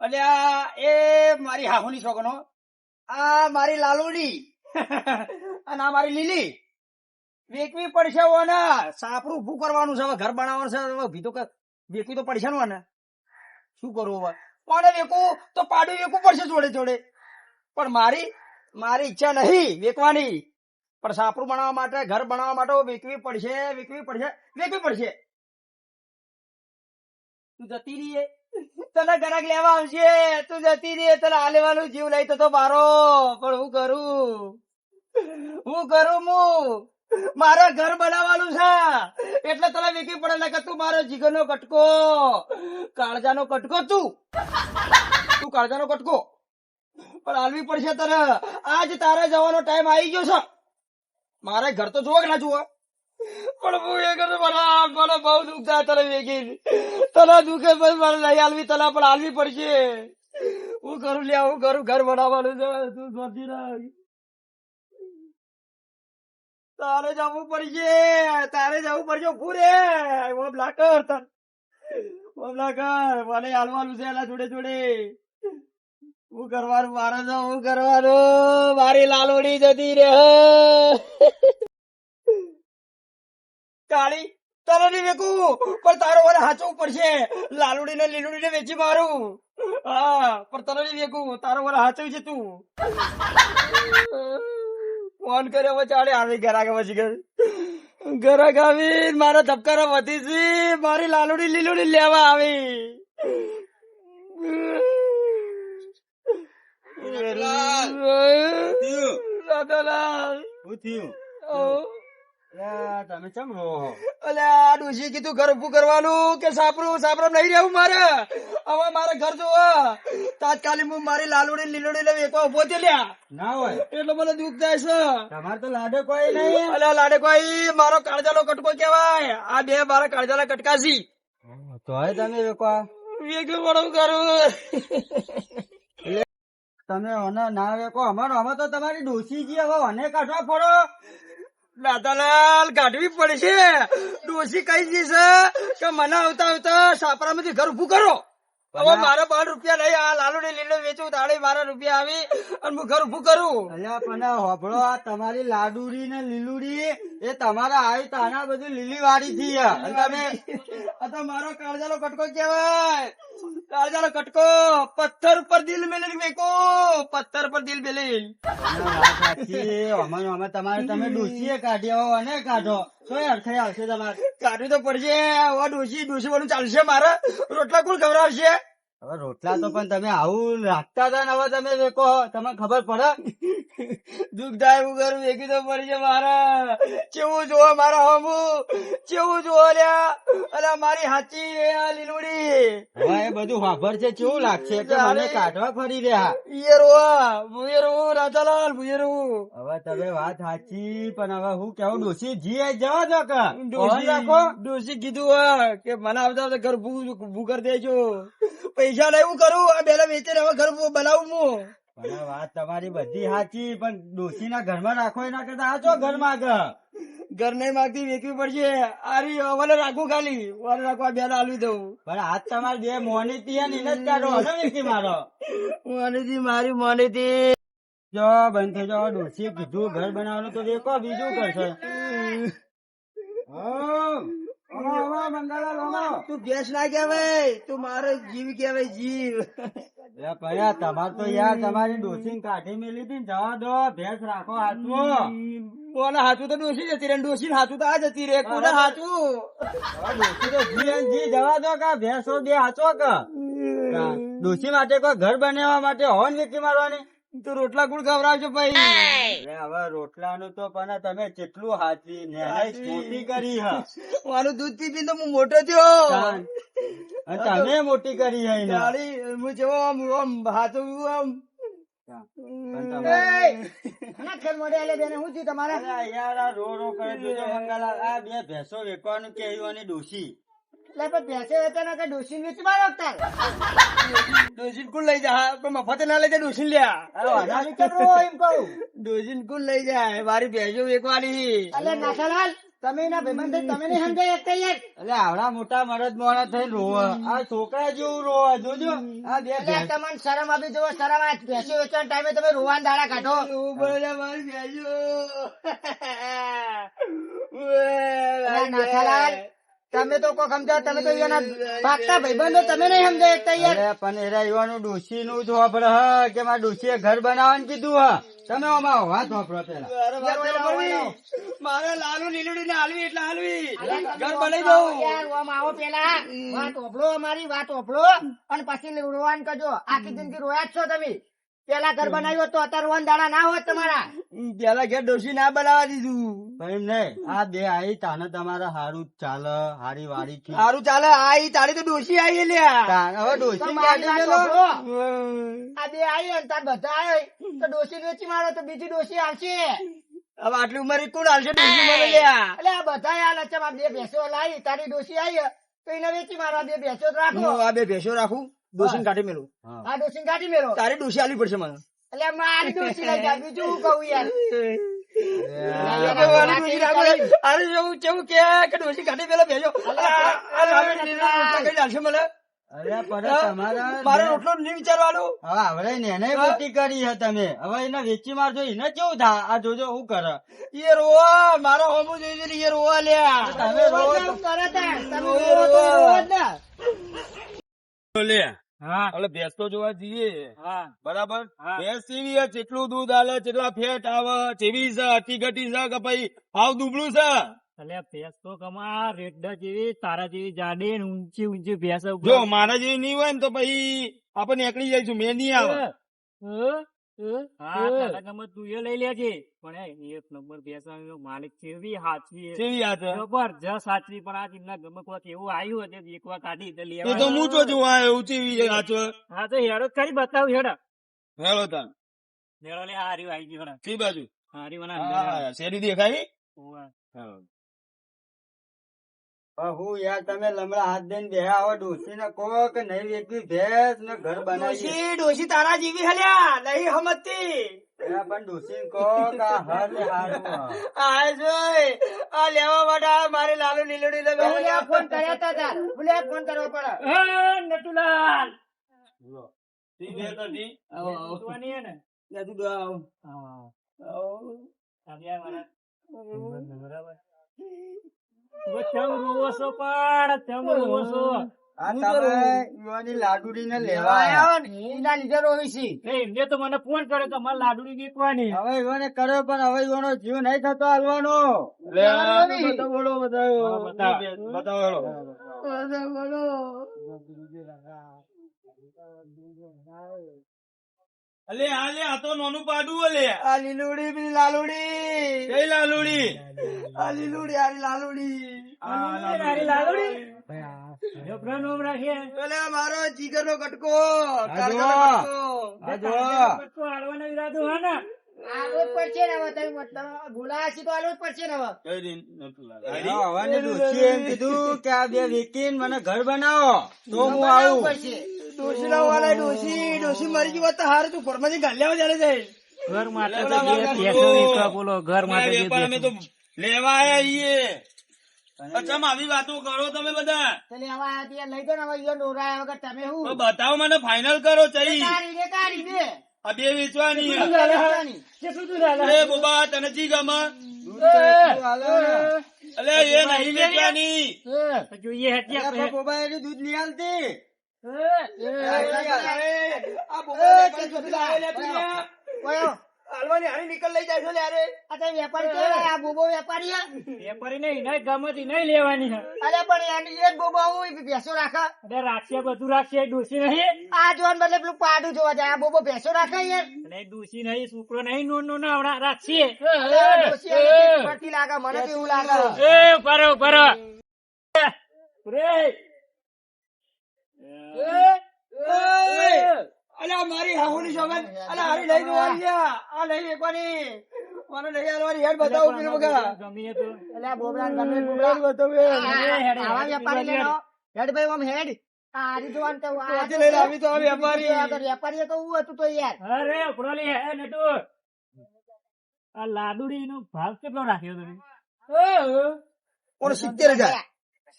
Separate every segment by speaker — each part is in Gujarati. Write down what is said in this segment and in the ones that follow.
Speaker 1: અલ્યા એ મારી હાહુની છોકરો, આ મારી લાલુડી અને આ મારી લીલી વેચવી પડશે ઓને. સાપરું ઉભું કરવાનું છે, હવે ઘર બનાવવાનું છે, હવે ભીતો વેચવી તો પડશે ને. શું કરવું હવે? કોને વેચવું તો પાડું વેચવું પડશે જોડે જોડે. પણ મારી ઈચ્છા નહીં વેચવાની, પણ સાપરું બનાવવા માટે, ઘર બનાવવા માટે વેચવી પડશે. તું જતી રહીએ, તને ગ્રાહક લેવા આવશે, તું જતી રહીએ, તને આ લેવાનું જીવ લઈ તો મારો. પણ હું કરું મારે ઘર બનાવવાનું છે એટલે તને વેચવી પડે. ને કે તું મારો જીગરનો કટકો, કાળજાનો કટકો, તું કાળજાનો કટકો. પણ હાલવી પડશે તને. આજ તારે જવાનો ટાઈમ આવી ગયો છે. મારે ઘર તો જોવો કે ના જોવો, પણ હું એ કરું, મને બહુ દુઃખ થાય તને વેગી. તને દુઃખે ભાઈ મારે નહીં હાલવી, તને પણ હાલવી પડશે. હું કરું લ્યા, હું કરું, ઘર બનાવવાનું છે. તું જોતી રાખ, તારે જવું પડશે. પૂરે ઓમ લાકર મને હાલવાનું છે એના જોડે જોડે. હું કરવાનું મારે તો, હું કરવાનું. મારી લાલોડી જતી રે કાળી. તારે નહીં વેચવું, પણ તારો મને હાચવું પડશે. લાલુડી ને લીલુડી ને વેચી મારું. હા, પણ તારે નહીં વેચવું, તારો મને હાચવી છે. તું ફોન કર્યો ચાલે આવી ઘરાક પછી ઘરાક આવી મારા ધબકારા વધી છે. મારી લાલુડી લીલુડી લેવા આવી. તમે ચમ રો? અલ્યા ડોશી કીધું ઘર ઉભું કરવાનું કે સાપરું નહીં રહેવું મારે. હવે મારે ઘર જોવો. તાત્કાલિક હું મારી લાલુડી લીલુડી ને વેચવા ઉભો થયો લ્યા. ના હોય એટલે મને દુઃખ થાય છે. તમારે તો લાડે કોઈ નહીં. અલ્યા લાડે કોઈ મારો કાળજાનો કટકો કેવાય. આ બે મારા કાળજાના કટકાસી. તોય તમે વેચવા વેચવું કરું. તમે ના વેકો અમારો, અમે તો તમારી ડોશી હવે મને કાઢવા પડો. દાદાલાલ કાઢવી પડશે. ડોશી કઈ જશે કે મને આવતા સાપરામાંથી ઘર ઉભું કરો. હવે મારે 12 રૂપિયા નહીં. આ લાલુડી લીલો વેચું તાળી મારા રૂપિયા આવી અને હું ઘર ઉભું કરું. અલ્યા પણ હોભળો, આ તમારી લાડુડી ને લીલુડી એ તમારા આવી તાના બધી લીલી વાળી થી. તમે આ તો મારો કાળજાનો કટકો કેવાય. કાળજાનો કટકો. પથ્થર ઉપર દિલ મેલી વેકો, પથ્થર પર દિલ મેલી. અમે તમારે તમે ડોશીએ કાઢ્યો અને કાઢો તો અર્થે આવશે. તમારે કાઢવી તો પડશે. ડોશી વાળું ચાલશે મારે. રોટલા કોણ ખવડાવશે? હવે રોટલા તો પણ તમે આવું રાખતા હતા ને હવે તમે વેકો, તમને ખબર પડે. દુઃખ થાય એવું કરું, વેકી તો પડશે મારે. કેવું જોવો મારા હમું, કેવું જોવો લ્યા. અરે મારી હાચી લીલુડી. હવે એ બધું વાપર છે, કેવું લાગશે કે મને કાઢવા ફરી રહ્યા. રાજાલાલ હવે તમે વાત સાચી, પણ હવે હું કેવું ડોશી જી જવા દો કે ડોશી કીધું કે મને આવતા ઘર ભૂ કરી દેજો. પૈસા નહીં હું કરું, આ બેલા વેચીને હવે ઘર બનાવું હું. પણ વાત તમારી બધી સાચી, પણ ડોશી ના ઘરમાં રાખો એના કરતા આ ચો ઘર માંગ. ઘર નહીં માંગતી, વેચવી પડશે. આરી મને રાખું, ખાલી મને રાખવા બેલા આલવી દઉં. પણ આજ તમારી બે મોનીતી એને જ કાઢો વેચી મારો. મોનીતી મારી મોનીતી જો બંધ થઈ જાઓ. ડોશી કીધું ઘર બનાવવાનું તો દેખો, બીજું કરશે. તું ભેંસ ના કેવાય, તું મારો જીવ કેવાય, જીવ. તમારે તો યાર તમારી ડોશી કાઢી મેલી હતી, જવા દો. ભેંસ રાખો હાથું. કોને હાથું તો ડોશી જતી રે, ડોશી હાથું તો આ જતી રે. કોને હાથું? ડોશી તો જી જવા દો. કા ભેંસો બે હાચો કે ડોશી માટે કોઈ ઘર બનાવવા માટે હોન વેચી મારવાની. તો રોટલા ગુડ ખવડાવજો ભાઈ. હવે રોટલાનું તો પણ તમે કેટલું હાચી મોટી કરી. મારું દૂધ પી પી તો હું મોટો થયો. તમે મોટી કરી. હું જેવો હાથું આમ રો રો કરે બે ભેંસો વેચવાનું કે ડોશી ડોશી કોણ લઈ જાય? મફતે ના લઈ જાય. ડોશી લ્યા ડોશી કોણ લઈ જાય? મારી ભેંસો વેચવાની.
Speaker 2: તમે એના ભાઈબંધ થઈ તમે નહીં સમજાય એક યાર.
Speaker 1: એટલે આવડા મોટા મરદ મોણા થઈને રોવે આ છોકરા જેવું રોવે જોજો આ બે
Speaker 2: એટલે તમને શરમ આપી જુઓ, શરમ આ ભેંસો વેચવાના ટાઈમે તમે રોવાના દાડા કાઢો. અલા નાથાલાલ, તમે તો કોઈ સમજાવ, તમે તો એના પાકતા ભાઈબંધો તમે નહીં સમજાય એક યાર.
Speaker 1: અરે પણ એરા યુવાનો ડોશી નું જ વાપરે હ કે મારા ડોશીએ ઘર બનાવવાનું કીધું હ તમે આમાં વાત વાપરો પેલા મારે લાલુ લીલુડી ને હાલવી એટલે હાલવી ઘર બનાવી દઉં.
Speaker 2: યાર, ઓમ આવો પેલા વાત ઓભળો, અમારી વાત ઓભળો અને પછી રોવાન કરજો. આખી જિંદગી રોયા જ છો તમે. પેલા ઘર બનાવ્યું તો અત્યારે રોવાન દાડા ના હોત તમારા.
Speaker 1: પેલા ઘેર ડોશી ના બનાવવા દીધું એમ નહીં. આ બે આઈ તાને તમારે હારું ચાલે, હારી વારી સારું ચાલે. આઈ તારી તો ડોશી આઈ લ્યા હવે ડોશી
Speaker 2: મારી વાત ઓભળો. આ બે આઈ અને તાર બધા આય તો ડોશી વેચી મારો તો બીજી ડોશી આવશે.
Speaker 1: હવે આટલી ઉંમરે કોણ હાલશે ડોશી મને લ્યા.
Speaker 2: એટલે આ બધા હાલ છે. આ બે ભેંસો લાવી, તારી ડોશી આવી તો એને વેચી મારો. આ બે ભેંસો જ રાખો.
Speaker 1: આ બે ભેંસો રાખું, ડોશી કાઢી મેલું.
Speaker 2: આ ડોશી કાઢી મેલો.
Speaker 1: તારી ડોશી આલવી પડશે મને.
Speaker 2: એટલે મારી ડોશી લઈ જા, બીજું હું કહું યાર.
Speaker 1: મારો રોટલો નહીં વિચારવાનું. હવે આવડે ને એને મોટી કરી છે તમે. હવે એને વેચી મારજો એને કેવું થાય. આ જોજો શું કરે એ રોવા. મારો હોમું જોઈ એ રોવા લ્યા. તમે રોવો
Speaker 2: એવું કરે તાર. તમે રોવો તો રોવો જ ને.
Speaker 3: એટલે ભેંસ તો જોવા જઈએ બરાબર. ભેંસ કેવી છે, કેટલું દૂધ આલે, કેટલા ફેટ આવે, કેવી છે, અટી ઘટી છે કે ભાઈ હાવ દુબળું છે.
Speaker 4: એટલે ભેંસ તો કમા રેડા જેવી તારા જેવી જાડી ને ઊંચી ઊંચી ભેંસ
Speaker 3: જો મારા જેવી નહીં હોય ને તો પછી આપણે નીકળી જઈશું, મેં નહીં આવે.
Speaker 4: હા તારા ગમે તું એ લઈ લેજે. પણ એક નંબર ભેંસ આવ્યો, માલિક કેવી હાચવી
Speaker 3: કેવી આ છે?
Speaker 4: જબરજસ્ત હાચવી. પણ આ જીમના ગમે કોઈક એવું આવ્યું હતું એક વાર કાઢી તો
Speaker 3: એ
Speaker 4: લેવા.
Speaker 3: તો હું તો જોવા એવું કેવી છે સાચો.
Speaker 4: હા તો હેડો કરી બતાવ હેડા.
Speaker 3: હેલો તાન
Speaker 4: હેડો લે હારી આવી ગઈ હેડા.
Speaker 3: કઈ બાજુ?
Speaker 4: હારી
Speaker 3: હા,
Speaker 4: વના
Speaker 3: શેરી દેખાય.
Speaker 4: ઓવા.
Speaker 1: હું યાર તમે લમડા હાથ દઈને બેહા આવો. ડોશી ને કહો કે નહીં વેચવી ભેંસ ને ઘર બનાવી.
Speaker 2: ડોશી તારા જેવી હલ્યા નહીં સમજતી.
Speaker 1: પણ ડોશી ને કહો કે આ હર ને હારું
Speaker 2: આ જોઈ આ લેવા માટે મારે લાલુ લીલોડી ફોન કર્યા તા તાર. ભૂલે ફોન કરવો પડે.
Speaker 4: નટુલાલ
Speaker 3: ઈ ભેંસ હતી.
Speaker 4: જોવાની હે ને. હા. આવ્યા મારા. બરાબર. ચમ રોવો છો પણ ચમ રોવો છો.
Speaker 1: આ તમે યુવાની લાડુડી ને લેવા આયા.
Speaker 2: આયા ને એના લીધે રોવી છી.
Speaker 4: એમને તો મને ફોન કર્યો કે મારે લાડુડી વેચવાની.
Speaker 1: હવે યુવાને કર્યો પણ હવે યુવાનો જીવ નહીં થતો હાલવાનો.
Speaker 3: બોલો બતાવો હેલો. અલે આ તો નાનું પાડું અલે.
Speaker 1: આ લીલુડી પેલી લાલુડી.
Speaker 3: કઈ લાલુડી?
Speaker 1: આ લીલુડી આ લાલુડી.
Speaker 4: તારી લાડુડી જબરા નોમ રાખીએ.
Speaker 1: પેલે મારો જીગર નો કટકો.
Speaker 3: આ જો.
Speaker 4: પટકો હાલવાનો ઈરાદો હે ને.
Speaker 2: આલો જ પડશે ને હવે. તમે બોલાયા છીએ તો આલો જ પડશે ને હવે.
Speaker 3: કઈ દિન નતું લાગે.
Speaker 1: હવાની ડોશીએ એમ કીધું કે આ બે વીકીને મને ઘર બનાવો તો હું આવું.
Speaker 2: પડશે.
Speaker 1: ડોશી ના વાળા ડોશી મરી ગઈ હોત તો હારું તું ઘરમાંથી ગાલ્યામાં ચાલે જાય.
Speaker 4: ઘર માટે તો બે પૈસો નીકળે બોલો. ઘર માટે બે
Speaker 3: વેપાર અમે તો લેવા આયા ઈએ. અચ્છા આવી વાતો કરો તમે બધા.
Speaker 2: એટલે હવે આ ત્યાં લઈ દો ને હવે ઈયો ડોરાયા વગર તમે
Speaker 3: તો
Speaker 2: હું
Speaker 3: બતાવો મને, ફાઇનલ કરો ચઈ.
Speaker 2: કાઢી દે.
Speaker 3: આ બે વેચવાની હે.
Speaker 4: કેટલું દૂર હાલે?
Speaker 3: અરે બોબા તને જી ગમે? અલે એ નહીં વેચવાની.
Speaker 4: જોઈએ હેઠી
Speaker 1: મોબાઈલ દૂધ લઈ આલતી. હાલવાની હારી નીકળ લઈ જાય છે લ્યારે.
Speaker 2: આ તો વેપારી કેવાય, આ બોબો વેપારી હે.
Speaker 4: વેપારી નહીં નહીં ગમતી નહીં લેવાની છે.
Speaker 2: અરે પણ એની એક બોબો હું ભેંસો રાખે.
Speaker 4: અરે રાખશે બધું રાખશે. ડોસી નહીં
Speaker 2: આ જોવાનું બદલે પેલું પાડું જોવા જાય. આ બોબો ભેંસો રાખે યાર.
Speaker 4: અને ડોસી નહીં છોકરો નહીં નો આવડા રાખશે.
Speaker 2: આ ડોશી આને કેવી પડતી લાગે, મને તો એવું લાગે.
Speaker 4: એ પરો
Speaker 1: અલ્યા મારી હાહુની સોગન. અલ્યા હારી લઈ જવાની આ લઈ એકવાની મને લઈ આવવાની હેડ બતાવો પેલું બગા.
Speaker 4: ગમી તો
Speaker 2: એટલે આ બોબડાને ગમે બોબડા. આવા વેપારી લેનો. હેડ ભાઈ આમ હેડ. આ હારી જોવાનું તો આ
Speaker 1: ત્યાંથી લઈને આવી તો આ વેપારી.
Speaker 2: આ તો વેપારીએ તો એવું હતું તો યાર.
Speaker 4: અરે ઉપરોલી હે નટુ. આ લાડુડી નો ભાવ કેટલો રાખ્યો તમે?
Speaker 1: પણ 70,000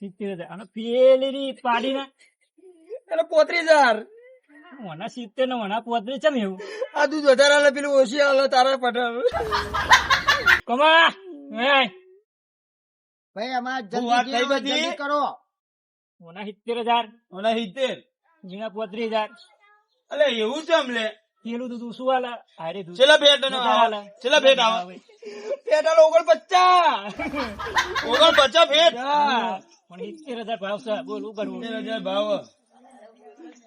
Speaker 4: 70,000 અને પેલી પાડી ના
Speaker 1: એટલે 35,000
Speaker 4: મને 70 ને મને 35 ચમ એવું
Speaker 1: આ દૂધ વધારે આલે પેલું ઓછી આલે તારા પટેલ
Speaker 4: કમા એ
Speaker 2: ભાઈ અમાર
Speaker 3: હું વાત
Speaker 2: જલ્દી
Speaker 3: થઈ બધી?
Speaker 2: જલ્દી કરો.
Speaker 4: મને 70,000
Speaker 3: અને 70
Speaker 4: જીણા 35,000
Speaker 3: અલે એવું ચમ લે
Speaker 4: પેલું દૂધ શું આલે અરે દૂધ
Speaker 3: છેલ્લા ભેટ નો આવે છેલ્લા ભેટ આવે
Speaker 1: પેટાલ 49
Speaker 3: 49 ભેટ
Speaker 4: પણ 70,000 ભાવ છે બોલ શું કરવું
Speaker 3: 70,000 ભાવ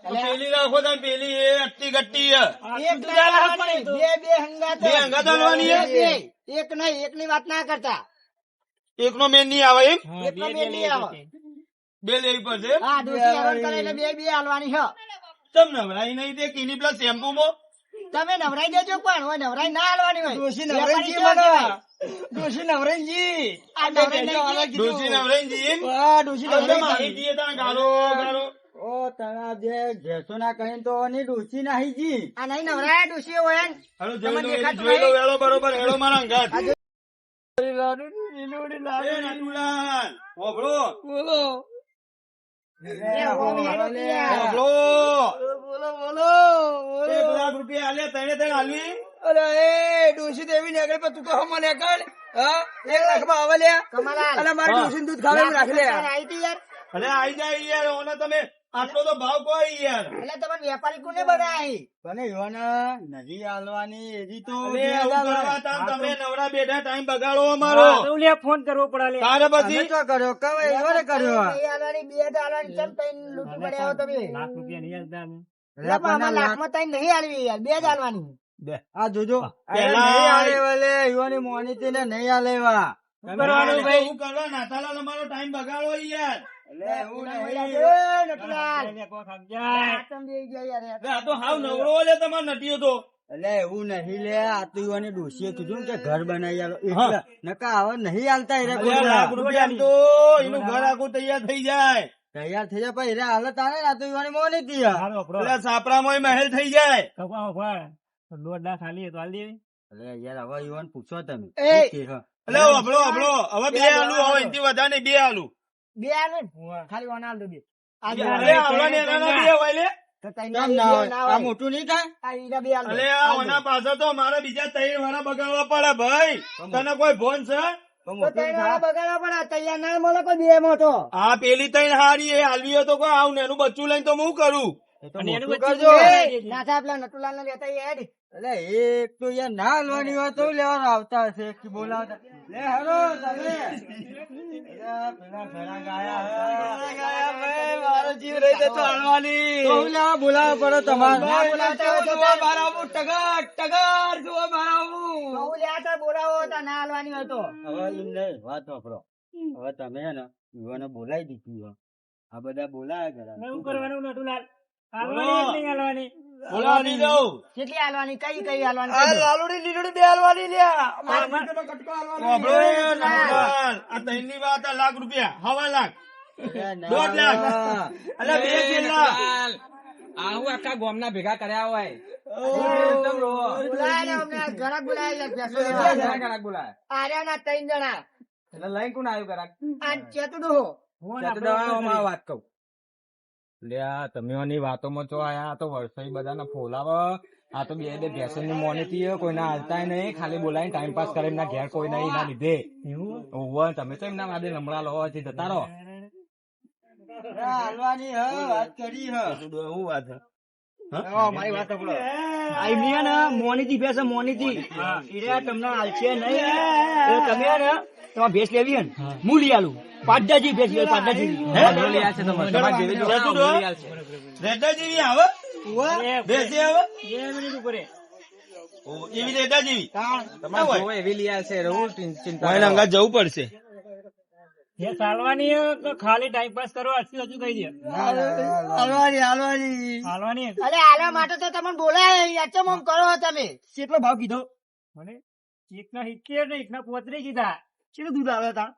Speaker 3: તો પેલી રાખો તમે પેલી એ અટ્ટી ગટ્ટી હે.
Speaker 2: એક
Speaker 4: દૂધ આલે
Speaker 2: ના
Speaker 4: પણ એ તો.
Speaker 2: બે હંગાત.
Speaker 3: બે હંગાત આલવાની હે?
Speaker 2: બે. એક નહીં, એકની વાત ના કરતા.
Speaker 3: એકનો મેન નહીં આવે એમ
Speaker 4: હા,
Speaker 2: એટલો
Speaker 4: બે
Speaker 2: મેલ નહીં આવે.
Speaker 3: બે લેવી પડશે
Speaker 2: હા, ડોશી હેરાન કરે એટલે બે હાલવાની છે.
Speaker 3: તમ નવરાઈ નહીં તે કીની પેલા શેમ્પુ માં
Speaker 2: તમે નવરાઈ દેજો પણ હોય નવરાઈ ના હાલવાની હોય.
Speaker 1: ડોશી
Speaker 2: વેપારી
Speaker 1: નવરેજી
Speaker 2: કેવા કહેવાય?
Speaker 1: મને ડોશી નવરેજી
Speaker 2: આ નવરાઈ નહીં.
Speaker 3: ડોસી નવરાઈ જી એમ
Speaker 1: હા ડોશી
Speaker 3: અરે મારી
Speaker 1: નવરેજી
Speaker 3: જીએ તને ગારો ગારો
Speaker 1: ઓ તણા જે ઘેસો ના કહીને તો ની ડોશી નાહી જી
Speaker 2: આ નહીં નવરાયા ડોશી હોય ને.
Speaker 3: હાલો
Speaker 2: તમને
Speaker 3: જોઈ લો
Speaker 2: દેખાતું
Speaker 3: જોઈ લો
Speaker 2: નહીં?
Speaker 3: વેળો બરોબર હેડો મારા અંગાત
Speaker 1: બોલો
Speaker 3: એ નટુલાલ હોભળો હોભળો
Speaker 1: બોલો
Speaker 3: 1,00,000 રૂપિયા આલે તને તને આલવી
Speaker 1: અરે એ ડોશી દેવી ને આગળ તું કહો મને કર હા 1 લાખ માં આવે લ્યા
Speaker 2: કમલાલ.
Speaker 1: અને મારી ડોશી દૂધ ખાવે એવું રાખી લે
Speaker 2: આઈ હતી યાર.
Speaker 3: અરે આઈ જાય યાર ઓને તમે આટલો તો ભાવ કોઈ યાર
Speaker 2: એટલે તમારે વેપારી કોને બનાવી?
Speaker 1: પણ યોના નદી હાલવાની એજી તો
Speaker 3: અરે આવું કરવા તાર તમે નવરા બેઠા ટાઈમ બગાડો અમારો
Speaker 4: તો લે ફોન કરવો પડે લે
Speaker 3: તારે
Speaker 1: અમે
Speaker 3: પછી
Speaker 1: તો કર્યો કવે યોને કર્યો
Speaker 2: નહીં હાલવાની, બે જ હાલવાની. ચમ તઈને લૂંટી પડ્યા હો તમે.
Speaker 4: લાખ રૂપિયા નહીં આલતા અમે.
Speaker 2: એટલે પણ આમાં લાખમાં તઈને નહીં હાલવી યાર, બે જ હાલવાની.
Speaker 1: આ જોજો
Speaker 3: પેલા
Speaker 1: નહીં હાલે વાલે યોની મોની ને નહીં હાલેવા
Speaker 4: કરવાનું ભાઈ?
Speaker 3: હું કરવા નાતાલાલ અમારો ટાઈમ બગાડો યાર
Speaker 1: એટલે એવું નહીં
Speaker 2: એ નટલાલ.
Speaker 4: લે, કોક સમજાય.
Speaker 2: આ ચમ બેહી ગયા યાર.
Speaker 3: અરે આ તો હાવ નવરો લે તમારો નટીયો તો
Speaker 1: એટલે એવું નહીં લે આ તો યોની ડોશીએ કીધું ને કે ઘર બનાવી આલો એટલે નકા હવે નહીં હાલતા એરે
Speaker 3: અરે લાખ રૂપિયા તો એનું ઘર આખું તૈયાર થઈ જાય
Speaker 1: તૈયાર થઈ જાય પણ એરે હાલત આને ને આ તો યોની મોની થી
Speaker 4: હાલો, આપણો.
Speaker 3: એટલે સાપરામાં મહેલ થઈ જાય
Speaker 4: કપા ઉભા. તો 1.5 લાખ આલીએ તો આલ દેવી.
Speaker 1: એટલે યાર હવે યુવાન પૂછો તમે
Speaker 2: એ!
Speaker 1: શું કહે, હા.
Speaker 3: એટલે હબળો હબળો હવે બે આલુ હવે એનથી વધારે નહીં, બે આલુ
Speaker 2: બે હાલે ને? ખાલી વન હાલ દો બે. આ બે
Speaker 3: અરે આવડા ને એના બે હોય લે
Speaker 2: તો તઈને
Speaker 1: કેમ
Speaker 2: બે
Speaker 1: ના હોય
Speaker 2: ના
Speaker 1: આ
Speaker 2: હોય.
Speaker 1: મોટું નહીં થાય
Speaker 2: આ ઈના બે હાલ દો.
Speaker 3: અલે આ ઓના પાછળ તો મારે બીજા 3 વાળા બગાડવા પડે ભાઈ તને કોઈ ફોન છે
Speaker 1: તો
Speaker 2: તો
Speaker 1: મોટું
Speaker 2: તઈને
Speaker 1: થાય
Speaker 2: વાળા બગાડવા પડે. તૈયાર ના મળે કોઈ બે મોટો.
Speaker 3: આ પેલી 3 હારી એ હાલવી હોય તો કોઈ આવું ને એનું બચ્ચું લઈને તો હું કરું
Speaker 1: એ તો
Speaker 4: અને એનું
Speaker 1: મોટું
Speaker 4: બચ્ચું
Speaker 1: કરજો
Speaker 4: એ!
Speaker 2: ના થાય પેલા નટુલાલ ને લેતા આવીએ હેડ.
Speaker 1: એટલે એક તો યાર ના હાલવાની હોય તો લેવા આવતા હશે કે બોલાવતા લે હેરો તમે અલ્યા, પેલા ઘણા ગાયા ભાઈ મારો જીવ રહી જતો હાલવાની તો હું લેવા બોલાવવા પડે તમારે
Speaker 2: ના બોલાવતા હોય તો
Speaker 1: જુઓ મારા આવું ટગર ટગર જુઓ મારા આવું
Speaker 2: બહુ લેતા બોલાવો તો ના હાલવાની હોય તો.
Speaker 1: હવે એમ નહીં વાત વાપરો હવે તમે હે ને યુવાને બોલાવી દીધી હો. આ બધા બોલાયા
Speaker 4: હવે
Speaker 1: કરા
Speaker 4: શું કરવાનું નટુલાલ?
Speaker 3: બોલો.
Speaker 4: હાલવાની કે નહીં હાલવાની?
Speaker 3: બોલાવી દઉં
Speaker 2: કેટલી હાલવાની? કઈ હાલવાની?
Speaker 1: આ
Speaker 2: કહેજો.
Speaker 1: લાલુડી લીલુડી બે હાલવાની લ્યા મારા
Speaker 4: આમાં-
Speaker 1: દીકરાનો કટકો હાલવાનો
Speaker 3: વાપરો એ નટુલાલ. આ 3 ની વાત આ લાખ રૂપિયા 1.5 લાખ
Speaker 1: એ ના.
Speaker 3: 1.5 લાખ અલે બે છેલ્લા
Speaker 1: આવું આખા ગામના ભેગા કર્યા હોય
Speaker 2: બોલાયા ને અમને આ ઘરાક બોલાયા છે, ભેંસો લેવા. આર્યા ના 3 જણા.
Speaker 1: એટલે લઈને કોણ આવ્યું કરાક
Speaker 2: આ ચેતુડો.
Speaker 4: ફોન
Speaker 1: ચતુડો
Speaker 4: આપણો
Speaker 1: આવ્યો,
Speaker 4: કરી.
Speaker 1: વાત કહું
Speaker 5: લ્યા તમે વાતોમાં ચો આયા આ તો વર્ષોઈ બધાને ફોલાવ આ તો બે ભેંસો ની મોનીતી કોઈને હાલતા નહીં ખાલી બોલાવીને ટાઈમ પાસ કરે એમના ઘેર કોઈ નહીં એના લીધે
Speaker 4: એવું?
Speaker 5: ઓવર તમે તો એમના માદે લમડા લો છે જતા રહો
Speaker 1: હાલવાની હ વાત કરી હ
Speaker 3: શું વાત છે
Speaker 1: મારી વાત સાંભળો.
Speaker 2: આ એમની ને મોનીથી ભેંસ મોનીથી. ઈરે તમને હાલશે નહીં. એટલે તમે હે ને તમારે ભેંસ લેવી હે ને હું લઈ આલું. પાડાજી ભેંસ લેવી, પાડાજી.
Speaker 3: રેડા જેવી આવે
Speaker 4: એ
Speaker 3: બેસી આવે
Speaker 4: 2 મિનિટ ઉપર એ.
Speaker 3: ઓ, એવી રેડા જેવી
Speaker 5: તમારે જોવો એવી લઈ આવશે રહું ચિંતા
Speaker 3: કોઈને અંગાત જવું પડશે
Speaker 4: એ ચાલવાની હે કે ખાલી ટાઈમ પાસ કરો હજુ કહી દે
Speaker 1: હાલવાની હાલવાની
Speaker 4: હાલવાની હે.
Speaker 2: અરે આલા માટે તો તમને બોલાય. અચમ આમ કરો તમે. કેટલો ભાવ કીધો?
Speaker 4: મને 1.70 ને 1.35 કીધા.
Speaker 2: કેટલું દૂધ આવે તા?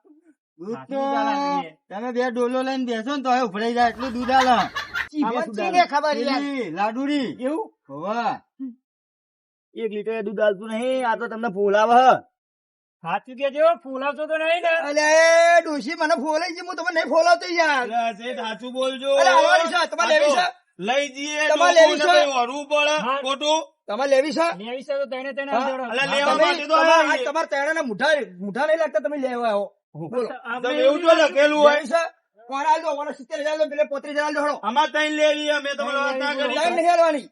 Speaker 1: દૂધ તો
Speaker 4: દૂધ આલે.
Speaker 1: તમે બે ડોલો લઈને બેસો ને તો હવે ઉભરાઈ જાય એટલું દૂધ આલે
Speaker 2: આમાં ચીને ખબર યાર.
Speaker 1: પેલી લાડુડી
Speaker 2: એવું?
Speaker 1: હોવે
Speaker 2: 1 લીટર દૂધ આલતું નહીં. આ તો તમને બોલાવે હ.
Speaker 4: સાચું કેજો ફૂલાવતો તો નહીં ને
Speaker 2: અલે ડોશી મને ફોલાઈ છે, હું તમને નહીં ફોલાવતો યાર.
Speaker 3: અરે શેઠ સાચું બોલજો.
Speaker 2: અલે આવવાની છે, તમારે લેવી છે?
Speaker 3: લઈ જઈએ
Speaker 2: તમારે લેવી છે?
Speaker 3: લોકોને કઈ વરવું પડે
Speaker 4: હા.
Speaker 3: ખોટું.
Speaker 2: તમારે લેવી છે?
Speaker 4: લેવી છે તો તેને તેને
Speaker 2: હા?
Speaker 4: દેવડાવો.
Speaker 3: અલે
Speaker 2: હા,
Speaker 3: લેવા
Speaker 2: તમે-
Speaker 3: માટે તો
Speaker 2: તમારા-
Speaker 3: આયા.
Speaker 2: તમારા તેડાના મુઠ્ઠા નહીં લાગતા, તમે લેવા આવો. બોલો.
Speaker 3: તમે એવું જો લખેલું હોય.
Speaker 2: લેવી છે? કોણ આલ દો? કોને 70,000 લો, પેલે 35,000 લો, હળો.
Speaker 3: આમાં ત્રણ લેવી અમે તમારે વાત ના કરી.
Speaker 2: ટાઈમ નહીં હાલવાની.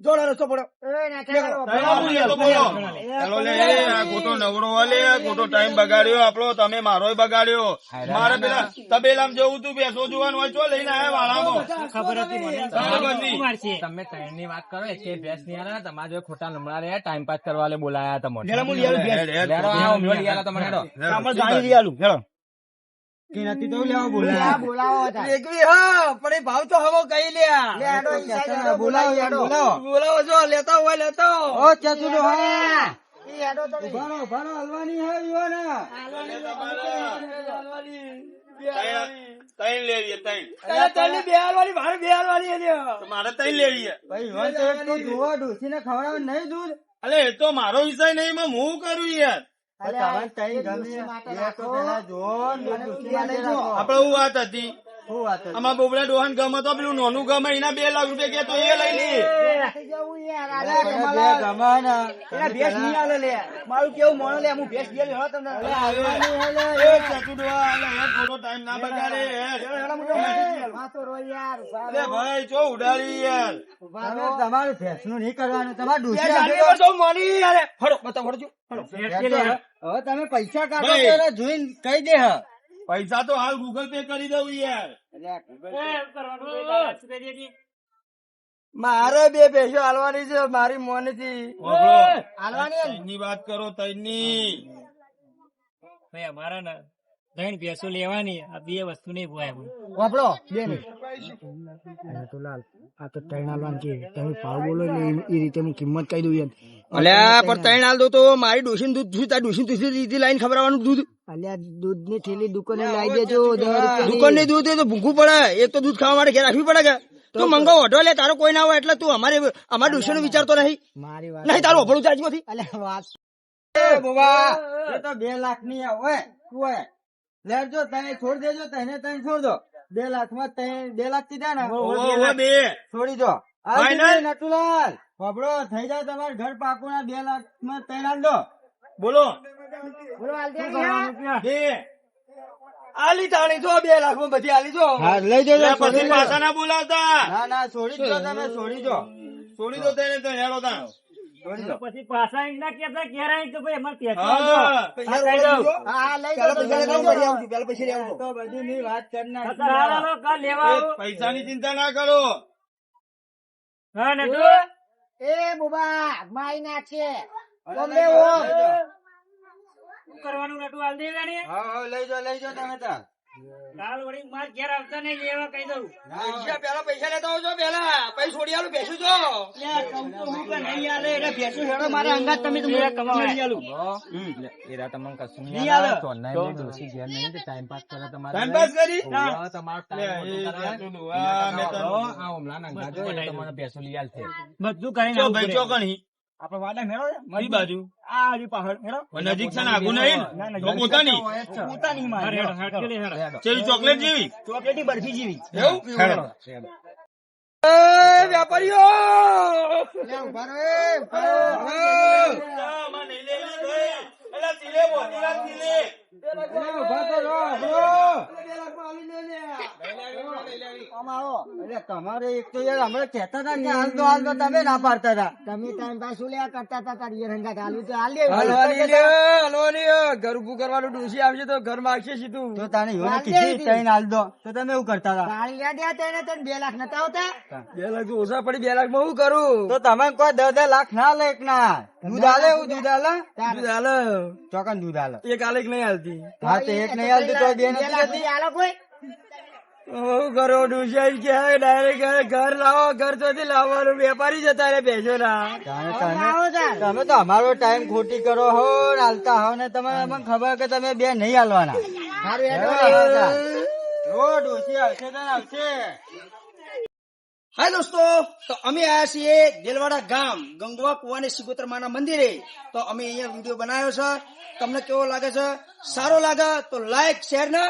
Speaker 2: જોડો રસ્તો પડો.
Speaker 3: ત્રણ આપું એ તો બોલો. ચાલો લે આ ખોટો નવરો વાલે ખોટો ટાઈમ બગાડ્યો આપણો, તમે મારોય બગાડ્યો. મારે પેલા તબેલામાં જવું તું, બેસો જોવાનું હોય, ચો લઈને આયા વાળામાં.
Speaker 4: ખબર હતી મને.
Speaker 3: ખબર હતી.
Speaker 4: શું મારશે?
Speaker 5: તમે ત્રણની વાત કરો કે ભેંસ નહીં આલે, તમારા જોડે ખોટા નંબરા રહ્યા, ટાઈમ પાસ કરવા લે બોલાયા તમને.
Speaker 2: લેલા હું લઈ આલું ભેંસ.
Speaker 5: લેરો આવો, મેં લઈ આલા તમને હેડો.
Speaker 2: આપણે જાણી લઈ આલું. હેલો.
Speaker 1: કે નથી તો લેવા
Speaker 2: બોલાવો
Speaker 1: બોલા
Speaker 2: હતા. એકવી હા, પણ એ ભાવ તો હવે કઈ લ્યા.
Speaker 1: લે આડો, ઈ સાઈડ આડો, બોલાવો, યાડો.
Speaker 2: બોલાવો છો, લેતા હોય લેતો.
Speaker 1: ઓ ચતુડો હા
Speaker 2: ઈ હેડો તો નહીં.
Speaker 1: ભાનો ભાનો હલવાની હે યુવાના.
Speaker 3: ત્રણ લેવી ત્રણ.
Speaker 2: અરે તને બે હાલવાની, મારે બે હાલવાની છે.
Speaker 3: મારે ત્રણ લેવી.
Speaker 1: ભાઈ યુવાન તો એક તો જોવા ડોસીને ખવડાવે નહીં દૂધ.
Speaker 3: અલે એ તો મારો વિષય નહીં, એમાં હું કરું યાર.
Speaker 1: પણ તમારે તઈ ગમે એ તો પેલા જોવો ને ડોસીને લઈ રાખો.
Speaker 3: આપડે હું વાત હતી,
Speaker 1: શું વાત હતી?
Speaker 3: આમાં બોબડા ડોહાન ગમે તો પેલું નાનું ગમે એના 2 લાખ રૂપિયા કે તો એ લઈ લે.
Speaker 2: જવું યાર,
Speaker 1: અરે
Speaker 2: આલે
Speaker 1: પેલા
Speaker 2: કમલા.
Speaker 1: બે ગમાના.
Speaker 2: એના ભેંસ નહીં આલે લે. મારું કેવું મોણો લે, હું ભેંસ ગયેલી હો તમને.
Speaker 1: અરે હાલવાની હે લે.
Speaker 3: એ ચતુડવા, અલે એ ખોટો ટાઈમ ના બગાડે યાર.
Speaker 2: વાતો રો યાર.
Speaker 3: અલે ભાઈ ચો ઉડાડી યાર.
Speaker 1: તમે તમારું ભેંસનું નહીં કરવાનું, તમારે
Speaker 2: ભેંસ
Speaker 1: ડોસી
Speaker 2: આલી
Speaker 1: આપે
Speaker 2: પર સૌ મોની યાર. હળો, બતાવો, હળો જો. હળો.
Speaker 1: તો હવે તમે પૈસા કાઢો
Speaker 3: ભાઈ.
Speaker 1: તો એને જોઈને કહી દે હ.
Speaker 3: પૈસા તો હાલ ગૂગલ પે કરી દઉં યાર.
Speaker 4: એ કરવાનું કઈ તારે શું કરી હતી?
Speaker 1: મારે બે ભેંસો હાલવાની છે મારી મોનેથી.
Speaker 2: હાલવાની હે ને?
Speaker 3: ની વાત કરો તઈની.
Speaker 4: ભાઈ અમારા ને ત્રણ ભેંસો લેવાની, આ બે વસ્તુ નહીં પોહાય મને.
Speaker 2: વાપરો, બે મિનિટ. અલ્યા પણ ત્રણ હાલ દો તો મારી ડોશી દૂધ જોઈ, તાર ડોશી દૂધ લાઈન ખબરવાનું દૂધ.
Speaker 1: દૂધ ની થેલી દુકાને લાવી દેજો.
Speaker 2: દુકાન ની દૂધ એ તો ભૂખું પડે, એક તો દૂધ ખાવા માટે ઘેર રાખવી પડે કે તું મંગાવો ઓઢો લે, તારો કોઈ ના હોય એટલે તું અમારા ડોશી નું વિચારતો નહીં.
Speaker 1: મારી વાત
Speaker 2: નહીં તારું અભળું ચાર્જ માંથી.
Speaker 1: એ બાબા એ તો 2 લાખ ની આવે હોય લેજો તને છોડ દેજો, તને તને છોડ દો. 2 લાખ માં 2 લાખ થી ને
Speaker 3: ઓવે બે.
Speaker 1: છોડી દો.
Speaker 3: Final?
Speaker 1: નટુલાલ બાબડો થઈ જાય તમારે ઘર પાકું ના 2 લાખ માં 3 હાલ દો.
Speaker 3: બોલો
Speaker 2: બોલો, હાલ દે
Speaker 4: શું કરવાનું કે?
Speaker 3: બે.
Speaker 2: આલી તાણી જો 2 લાખ માં બધી આલી જો.
Speaker 1: હા લઈ જજો.
Speaker 3: લે,
Speaker 1: છોડી
Speaker 3: પછી
Speaker 1: દો.
Speaker 3: પાછા ના બોલાવતા.
Speaker 1: ના ના છોડી દો, તમે છોડી દો.
Speaker 3: છોડી દો તેને તો હેડો તા.
Speaker 1: છોડી દો.
Speaker 4: પછી પાછા એમ ના કહેતા ઘેર આવીને કે ભાઈ અમારે ભેંસો
Speaker 3: હા.
Speaker 4: આપજો.
Speaker 2: પૈસા
Speaker 4: હા, કહી દઉં.
Speaker 2: હા, લઈ
Speaker 1: ચાલો,
Speaker 2: જાઓ,
Speaker 1: પૈસા
Speaker 2: પૈસા
Speaker 1: લઈ
Speaker 2: લઈ
Speaker 1: જાઓ.
Speaker 2: જાઓ. પેલા પૈસા લઈ આવો.
Speaker 1: તો બધી ની વાત કરી
Speaker 4: નકર હાલ
Speaker 1: નાખી.
Speaker 4: હાલો, કાલ લેવા આવો.
Speaker 3: પૈસાની ચિંતા ના કરો.
Speaker 4: હા નટુ
Speaker 2: એ બુબા માઈ ના છે.
Speaker 1: લઈ જાઓ.
Speaker 4: શું કરવાનું નટુ હાલ દે ગાડી?
Speaker 1: હા હા લઈ જાઓ તમે તાર.
Speaker 4: કાલ વળી માર ઘેર આવતા નહીં લેવા કહી દઉં.
Speaker 2: પૈસા પેલા પૈસા લેતા આવજો પેલા પછી છોડી આલું બેસું છો.
Speaker 4: હું કે નહીં આલે એટલે
Speaker 2: બેસું હેડો મારા અંગાત તમે તો
Speaker 4: એ કમાવા.
Speaker 2: નહીં આલું.
Speaker 5: એરા તમને કશું
Speaker 2: નહીં
Speaker 5: નહીં
Speaker 2: આલે.
Speaker 5: આલે. તો online ની ડોશી ઘેર નહીં તો time pass કરે તમારે.
Speaker 3: Time pass કરી?
Speaker 5: ઓવા, તમારો
Speaker 3: લે,
Speaker 5: time
Speaker 3: એ
Speaker 5: મોટો કરે.
Speaker 3: ચતુડું. આ મેં તને-
Speaker 5: તો આ હમણાં નંગા જો એ તમારે ભેંસો લઈ આલશે.
Speaker 4: બધું કરીને
Speaker 3: ચો
Speaker 4: આવવું
Speaker 3: ભાઈ
Speaker 4: પડે.
Speaker 3: ચોકણી
Speaker 2: આપડે વાડા મેળો છે.
Speaker 3: કઈ બાજુ
Speaker 2: આ હજી પાછળ હેડો.
Speaker 3: નજીક છે ને આગુ નહીં ને? તો પોતાની
Speaker 2: પોતાની માં
Speaker 4: હેડો, હેડો, હેડો, હેડો.
Speaker 5: હેડો.
Speaker 3: ચેવી ચોકલેટ જેવી
Speaker 2: ચોકલેટી બરફી જેવી.
Speaker 3: એવું હેડો.
Speaker 5: હેડો.
Speaker 2: એ વ્યાપારીઓ
Speaker 3: આમાં નહીં લેવી ભાઈ. એલા તીલે મોટી વાત તીલે.
Speaker 1: ઉભા તો રહો, આપણો. અરે તમારે એક તો યાર હમણાં કહેતા હતા કે હાલ દો તમે ના પાડતા હતા.
Speaker 2: તમે ટાઈમ પાસ શું લેવા કરતા હતા તારી રંગા હાલું તો હાલ દે.
Speaker 1: હલવાની ઘર ઉભું કરવાનું ડોસી આવશે તો ઘર માગશે સીધું. તો તને યોને કીધી તઈને હાલ દો તો તમે એવું કરતા હતા.
Speaker 2: તારી યાદ યાદ એને તને 2 લાખ નતા આવતા.
Speaker 1: 2 લાખ તો ઓછા પડી, 2 લાખ માં હું કરું? તો તમે કોઈ 10 લાખ ના લે એક ના. દૂધ હાલે એવું દૂધ હાલે? દૂધ હાલે. ચોકન દૂધ હાલે. એક હાલે નહીં હાલતી. હા તો એક નહીં હાલતી તો 2 નથી
Speaker 2: લાખ
Speaker 1: જતી.
Speaker 2: રૂપિયા આલો કોઈ.
Speaker 1: હું કરો ડુસાઈ કે ડાયરેક્ટ ઘર લાવો, ઘર ચોથી લાવવાનું વેપારી જતા રે બેસો ના.
Speaker 2: આવો તાર.
Speaker 1: તમે તો અમારો ટાઈમ ખોટી કરો હો ને હાલતા હો ને તમે અમને ખબર કે તમે 2 નહીં હાલવાના.
Speaker 2: સારું હેડો.
Speaker 1: રો ડોસી આવશે તો આવશે.
Speaker 6: હાય દોસ્તો, તો અમે આયા છીએ દેલવાડા ગામ ગંગવા કુવાને સિગોતર માના મંદિરે. તો અમે અહીંયા વિડીયો બનાવ્યો છે. તમને કેવો લાગે છે? સારો લાગે તો લાઈક શેર ને